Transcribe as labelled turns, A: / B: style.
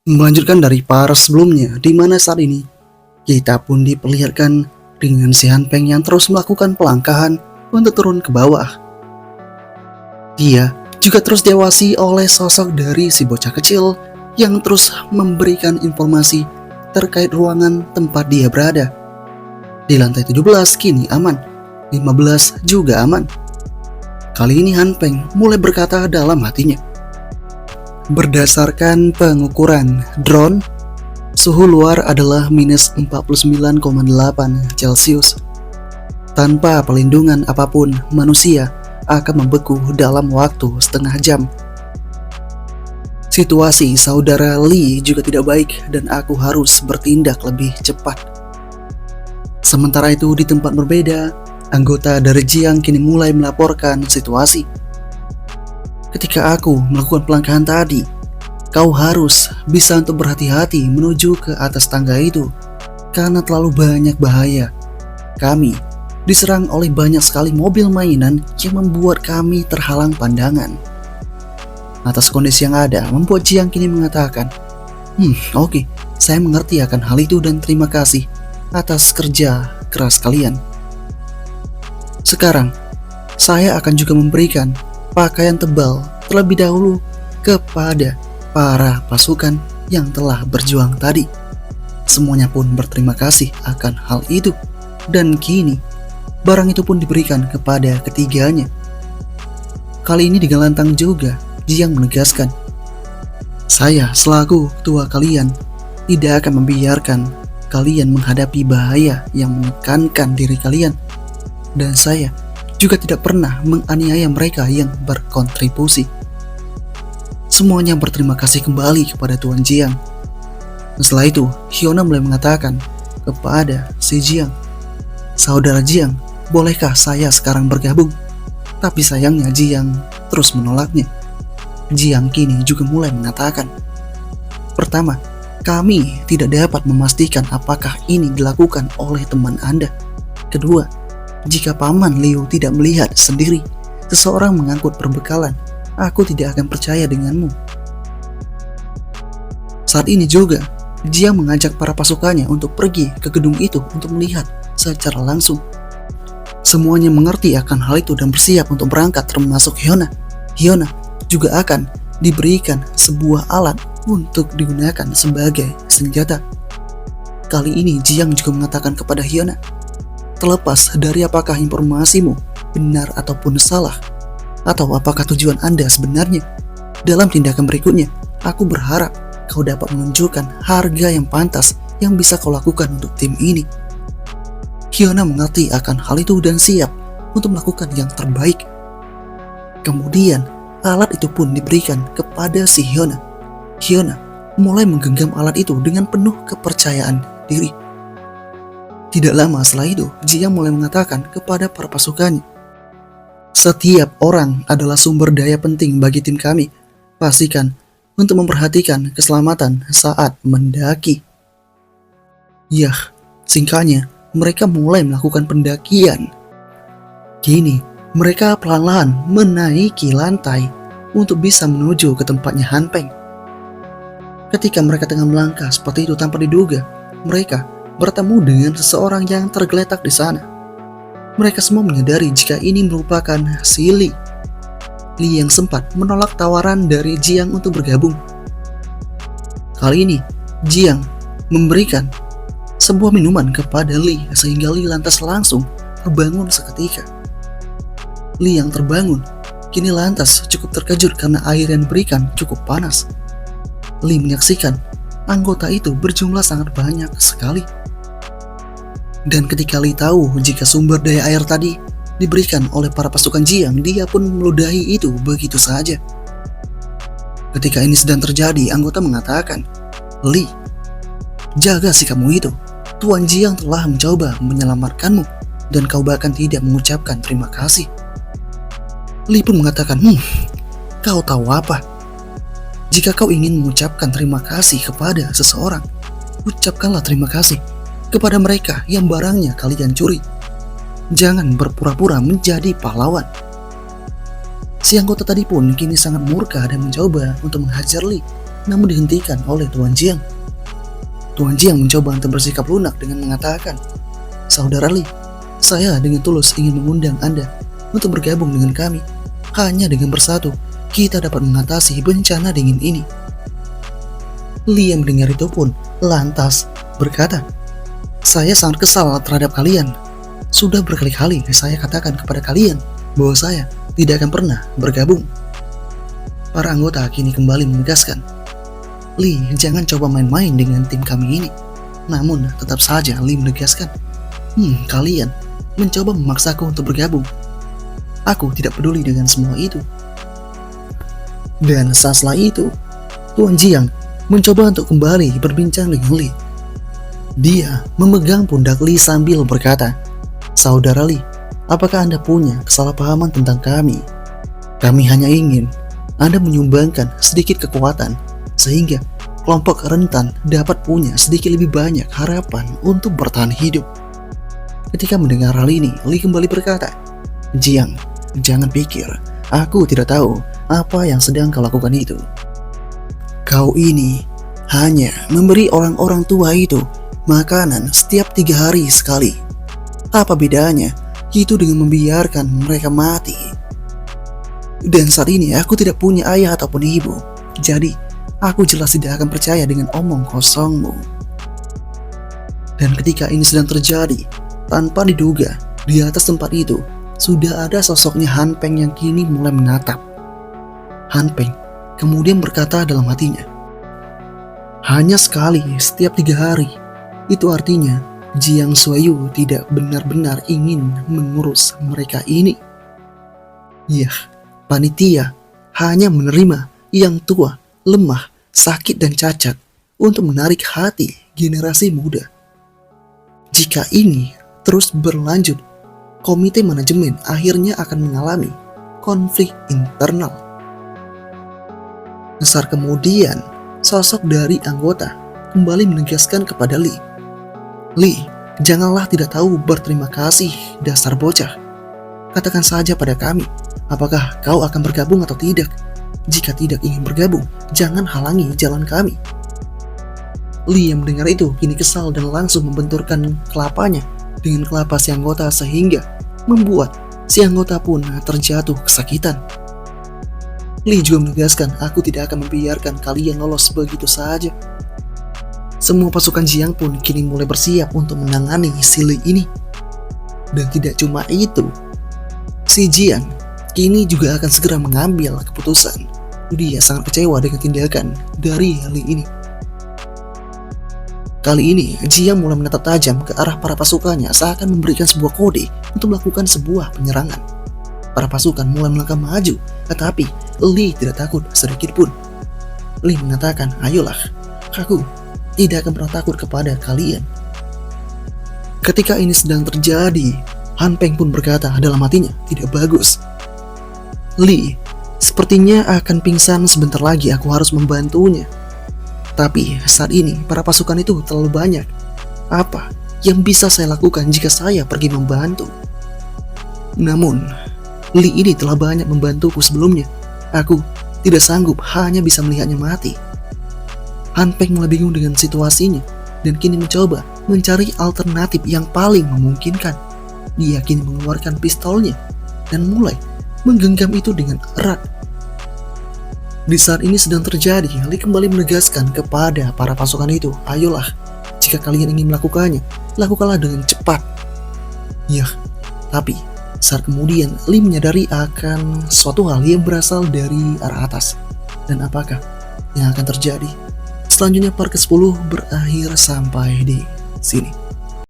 A: Melanjutkan dari part sebelumnya, di mana saat ini kita pun diperlihatkan dengan si Hanpeng yang terus melakukan pelangkahan untuk turun ke bawah. Dia juga terus diawasi oleh sosok dari si bocah kecil yang terus memberikan informasi terkait ruangan tempat dia berada. Di lantai 17 kini aman, 15 juga aman. Kali ini Hanpeng mulai berkata dalam hatinya, berdasarkan pengukuran drone, suhu luar adalah minus 49,8 Celcius. Tanpa perlindungan apapun, manusia akan membeku dalam waktu setengah jam. Situasi saudara Lee juga tidak baik dan aku harus bertindak lebih cepat. Sementara itu di tempat berbeda, anggota dari Jiang kini mulai melaporkan situasi. Ketika aku melakukan pelangkahan tadi, kau harus bisa untuk berhati-hati menuju ke atas tangga itu karena terlalu banyak bahaya. Kami diserang oleh banyak sekali mobil mainan yang membuat kami terhalang pandangan. Atas kondisi yang ada, membuat Jiang kini mengatakan, oke, saya mengerti akan hal itu dan terima kasih atas kerja keras kalian. Sekarang, saya akan juga memberikan pakaian tebal terlebih dahulu kepada para pasukan yang telah berjuang tadi. Semuanya pun berterima kasih akan hal itu, dan kini barang itu pun diberikan kepada ketiganya. Kali ini digelantang juga, Jiang menegaskan, saya selaku ketua kalian tidak akan membiarkan kalian menghadapi bahaya yang menekankan diri kalian, dan saya juga tidak pernah menganiaya mereka yang berkontribusi. Semuanya berterima kasih kembali kepada Tuan Jiang. Setelah itu, Hyuna mulai mengatakan kepada si Jiang, saudara Jiang, bolehkah saya sekarang bergabung? Tapi sayangnya Jiang terus menolaknya. Jiang kini juga mulai mengatakan, pertama, kami tidak dapat memastikan apakah ini dilakukan oleh teman Anda. Kedua, jika Paman Liu tidak melihat sendiri seseorang mengangkut perbekalan, aku tidak akan percaya denganmu. Saat ini juga, Jiang mengajak para pasukannya untuk pergi ke gedung itu untuk melihat secara langsung. Semuanya mengerti akan hal itu dan bersiap untuk berangkat, termasuk Hyuna. Hyuna juga akan diberikan sebuah alat untuk digunakan sebagai senjata. Kali ini Jiang juga mengatakan kepada Hyuna, terlepas dari apakah informasimu benar ataupun salah, atau apakah tujuan Anda sebenarnya, dalam tindakan berikutnya, aku berharap kau dapat menunjukkan harga yang pantas yang bisa kau lakukan untuk tim ini. Hyuna mengerti akan hal itu dan siap untuk melakukan yang terbaik. Kemudian, alat itu pun diberikan kepada si Hyuna. Hyuna mulai menggenggam alat itu dengan penuh kepercayaan diri. Tidak lama setelah itu, Jiang mulai mengatakan kepada para pasukannya, setiap orang adalah sumber daya penting bagi tim kami. Pastikan untuk memperhatikan keselamatan saat mendaki. Yah, singkatnya, mereka mulai melakukan pendakian. Kini, mereka perlahan-lahan menaiki lantai untuk bisa menuju ke tempatnya Hanpeng. Ketika mereka tengah melangkah seperti itu tanpa diduga, mereka bertemu dengan seseorang yang tergeletak di sana. Mereka semua menyadari jika ini merupakan si Lee. Lee yang sempat menolak tawaran dari Jiang untuk bergabung. Kali ini, Jiang memberikan sebuah minuman kepada Lee sehingga Lee lantas langsung terbangun seketika. Lee yang terbangun kini lantas cukup terkejut karena air yang diberikan cukup panas. Lee menyaksikan anggota itu berjumlah sangat banyak sekali. Dan ketika Lee tahu jika sumber daya air tadi diberikan oleh para pasukan Jiang, dia pun meludahi itu begitu saja. Ketika ini sedang terjadi, anggota mengatakan, Lee, jaga sikapmu itu. Tuan Jiang telah mencoba menyelamatkanmu dan kau bahkan tidak mengucapkan terima kasih. Lee pun mengatakan, kau tahu apa? Jika kau ingin mengucapkan terima kasih kepada seseorang, ucapkanlah terima kasih kepada mereka yang barangnya kalian curi. Jangan berpura-pura menjadi pahlawan. Si anggota tadi pun kini sangat murka dan mencoba untuk menghajar Lee. namun dihentikan oleh Tuan Jiang. Tuan Jiang mencoba untuk bersikap lunak dengan mengatakan, "Saudara Li, saya dengan tulus ingin mengundang Anda untuk bergabung dengan kami. Hanya dengan bersatu, kita dapat mengatasi bencana dingin ini." Li yang mendengar itu pun lantas berkata, "Saya sangat kesal terhadap kalian. Sudah berkali-kali saya katakan kepada kalian bahwa saya tidak akan pernah bergabung." Para anggota kini kembali menegaskan, "Li, jangan coba main-main dengan tim kami ini." Namun tetap saja Li menegaskan, "Kalian mencoba memaksaku untuk bergabung. Aku tidak peduli dengan semua itu." Dan setelah itu, Tuan Jiang mencoba untuk kembali berbincang dengan Li. Dia memegang pundak Li sambil berkata, "Saudara Li, apakah Anda punya kesalahpahaman tentang kami? Kami hanya ingin Anda menyumbangkan sedikit kekuatan sehingga kelompok rentan dapat punya sedikit lebih banyak harapan untuk bertahan hidup." Ketika mendengar hal ini, Li kembali berkata, "Jiang, jangan pikir aku tidak tahu apa yang sedang kau lakukan itu. Kau ini hanya memberi orang-orang tua itu makanan setiap 3 hari sekali. Apa bedanya itu dengan membiarkan mereka mati? Dan saat ini aku tidak punya ayah ataupun ibu. Jadi aku jelas tidak akan percaya dengan omong kosongmu." Dan ketika ini sedang terjadi, tanpa diduga, di atas tempat itu sudah ada sosoknya Han Peng yang kini mulai menatap. Han Peng kemudian berkata dalam hatinya, "Hanya sekali setiap 3 hari. Itu artinya Jiang Zuoyu tidak benar-benar ingin mengurus mereka ini. Yah, panitia hanya menerima yang tua, lemah, sakit dan cacat untuk menarik hati generasi muda. Jika ini terus berlanjut, komite manajemen akhirnya akan mengalami konflik internal." Besar kemudian, sosok dari anggota kembali menegaskan kepada Li, "Li, janganlah tidak tahu berterima kasih, dasar bocah. Katakan saja pada kami, apakah kau akan bergabung atau tidak? Jika tidak ingin bergabung, jangan halangi jalan kami." Li yang mendengar itu kini kesal dan langsung membenturkan kelapanya dengan kelapa si anggota sehingga membuat si anggota pun terjatuh kesakitan. Li juga menegaskan, "Aku tidak akan membiarkan kalian lolos begitu saja." Semua pasukan Jiang pun kini mulai bersiap untuk menangani si Li ini. Dan tidak cuma itu, si Jiang kini juga akan segera mengambil keputusan. Dia sangat kecewa dengan tindakan dari Li ini. Kali ini, Jiang mulai menatap tajam ke arah para pasukannya seakan memberikan sebuah kode untuk melakukan sebuah penyerangan. Para pasukan mulai melangkah maju, tetapi Li tidak takut sedikit pun. Li mengatakan, "Ayolah, aku tidak akan pernah takut kepada kalian." Ketika ini sedang terjadi, Han Peng pun berkata dalam hatinya, "Tidak bagus. Li sepertinya akan pingsan sebentar lagi, aku harus membantunya. Tapi saat ini para pasukan itu terlalu banyak. Apa yang bisa saya lakukan jika saya pergi membantu? Namun Li ini telah banyak membantuku sebelumnya. Aku tidak sanggup hanya bisa melihatnya mati." Han Peng mulai bingung dengan situasinya dan kini mencoba mencari alternatif yang paling memungkinkan. Dia kini mengeluarkan pistolnya dan mulai menggenggam itu dengan erat. Di saat ini sedang terjadi, Li kembali menegaskan kepada para pasukan itu, "Ayolah, jika kalian ingin melakukannya, lakukanlah dengan cepat." Yah, tapi saat kemudian Li menyadari akan suatu hal yang berasal dari arah atas. Dan apakah yang akan terjadi? Selanjutnya part ke-10 berakhir sampai di sini.